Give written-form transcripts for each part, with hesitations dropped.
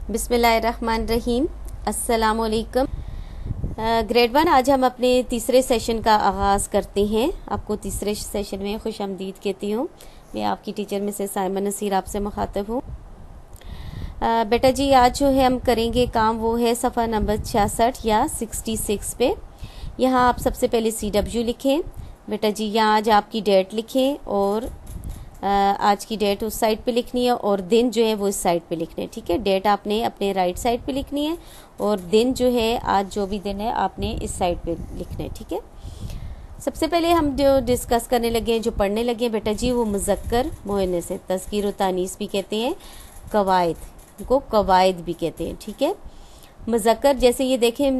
बिस्मिल्लाहिर्रहमानिर्रहीम। अस्सलामुअलैकुम। ग्रेड 1 आज हम अपने तीसरे सेशन का आगाज़ करते हैं। आपको तीसरे सेशन में खुशामदीद कहती हूँ। मैं आपकी टीचर में से साइमा नसीर आपसे मुखातब हूँ। बेटा जी आज जो है हम करेंगे काम वो है सफ़ा नंबर 66 या 66 पे। यहाँ आप सबसे पहले CW लिखें। बेटा जी यहाँ आज आपकी डेट लिखें और आज की डेट उस साइड पे लिखनी है और दिन जो है वो इस साइड पे लिखने है। ठीक है, डेट आपने अपने राइट साइड पे लिखनी है और दिन जो है आज जो भी दिन है आपने इस साइड पे लिखना है। ठीक है, सबसे पहले हम जो डिस्कस करने लगे हैं, जो पढ़ने लगे हैं बेटा जी, वो मुज़क्कर मुअन्नस है। तज़कीर व तानीस भी कहते हैं, कवायद को कवायद भी कहते हैं। ठीक है, मुज़क्कर जैसे ये देखें,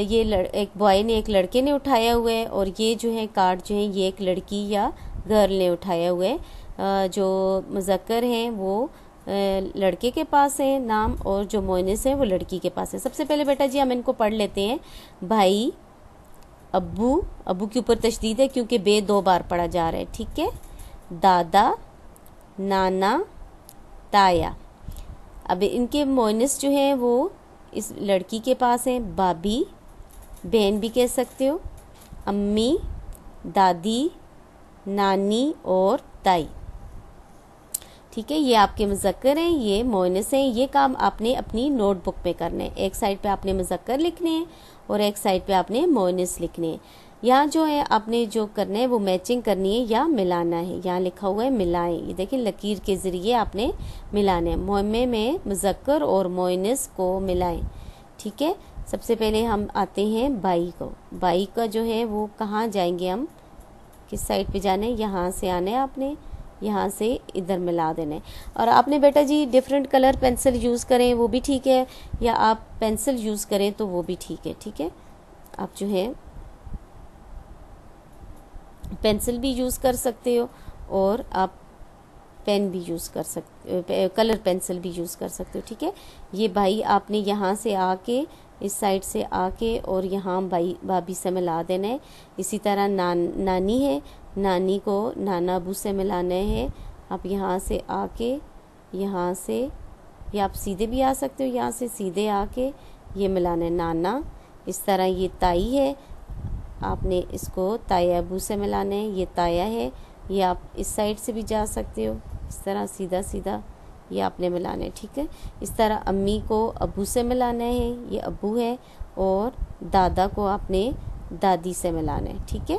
ये एक बॉय ने एक लड़के ने उठाया हुआ है और ये जो है कार्ड जो है ये एक लड़की या गर्ल ने उठाया हुआ है। जो मुज़क्कर हैं वो लड़के के पास है नाम और जो मुअन्नस है वो लड़की के पास है। सबसे पहले बेटा जी हम इनको पढ़ लेते हैं। भाई, अब्बू, अब्बू के ऊपर तशदीद है क्योंकि बे 2 बार पढ़ा जा रहा है। ठीक है, दादा, नाना, ताया। अब इनके मुअन्नस जो है वो इस लड़की के पास है। भाभी, बहन भी कह सकते हो, अम्मी, दादी, नानी और ताई। ठीक है, ये आपके मुज़क्कर हैं, ये मुअन्नस हैं। ये काम आपने अपनी नोटबुक पे करना है। एक साइड पे आपने मुज़क्कर लिखने हैं और एक साइड पे आपने मुअन्नस लिखने हैं। यहाँ जो है आपने जो करना है वो मैचिंग करनी है या मिलाना है। यहाँ लिखा हुआ है मिलाएं, ये देखिए लकीर के ज़रिए आपने मिलाना है। मुहम्मे में मुज़क्कर और मुअन्नस को मिलाएं। ठीक है, सबसे पहले हम आते हैं बाई को। बाई का जो है वो कहाँ जाएंगे, हम किस साइड पे जाना है, यहाँ से आना है आपने, यहाँ से इधर मिला देना है। और आपने बेटा जी डिफरेंट कलर पेंसिल यूज़ करें वो भी ठीक है, या आप पेंसिल यूज़ करें तो वो भी ठीक है। ठीक है, आप जो है पेंसिल भी यूज़ कर सकते हो और आप पेन भी यूज़ कर सकते, कलर पेंसिल भी यूज़ कर सकते हो। ठीक है, ये भाई आपने यहाँ से आके इस साइड से आके और यहाँ भाभी से मिला देना है। इसी तरह नानी है, नानी को नाना अबू से मिलाना है। आप यहाँ से आके यहाँ से, या आप सीधे भी आ सकते हो, यहाँ से सीधे आके ये मिलाना है नाना। इस तरह ये ताई है, आपने इसको ताया अबू से मिलाना है। ये ताया है, ये आप इस साइड से भी जा सकते हो, इस तरह सीधा सीधा ये आपने मिलाना है। ठीक है, इस तरह अम्मी को अबू से मिलाना है, ये अबू है, और दादा को आपने दादी से मिलाना है। ठीक है,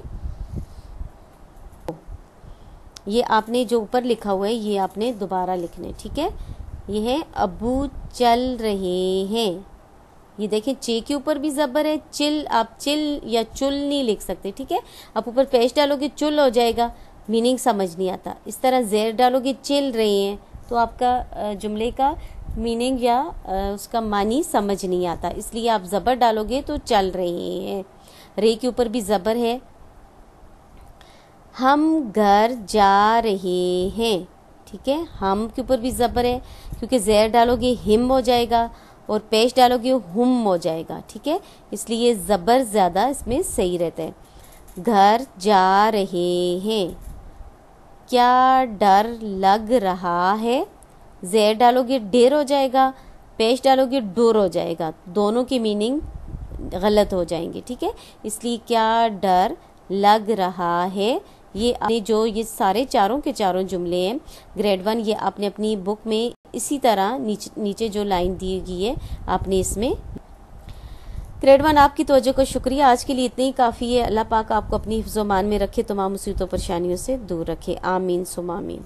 ये आपने जो ऊपर लिखा हुआ है ये आपने दोबारा लिखना है। ठीक है, ये है अबू चल रहे हैं। ये देखें चे के ऊपर भी ज़बर है, चिल, आप चिल या चुल नहीं लिख सकते। ठीक है, आप ऊपर पेश डालोगे चुल हो जाएगा, मीनिंग समझ नहीं आता। इस तरह ज़ेर डालोगे चिल रहे हैं तो आपका जुमले का मीनिंग या उसका मानी समझ नहीं आता, इसलिए आप ज़बर डालोगे तो चल रहे हैं। रे के ऊपर भी ज़बर है। हम घर जा रहे हैं। ठीक है, हम के ऊपर भी ज़बर है क्योंकि ज़ेर डालोगे हिम हो जाएगा और पेश डालोगे हुम हो जाएगा। ठीक है, इसलिए ज़बर ज़्यादा इसमें सही रहता है। घर जा रहे हैं। क्या डर लग रहा है, ज़ेर डालोगे डेर हो जाएगा, पेश डालोगे डोर हो जाएगा, दोनों की मीनिंग गलत हो जाएंगे। ठीक है, इसलिए क्या डर लग रहा है, ये आपने जो ये सारे चारों के चारों जुमले हैं ग्रेड 1, ये आपने अपनी बुक में इसी तरह नीचे जो लाइन दी गई है आपने इसमें। ग्रेड 1 आपकी तवज्जो को शुक्रिया। आज के लिए इतने ही काफ़ी है। अल्लाह पाक आपको अपनी हिफ्ज़-ओ-मान में रखे, तमाम मुसीबतों परेशानियों से दूर रखे। आमीन सुमा आमीन।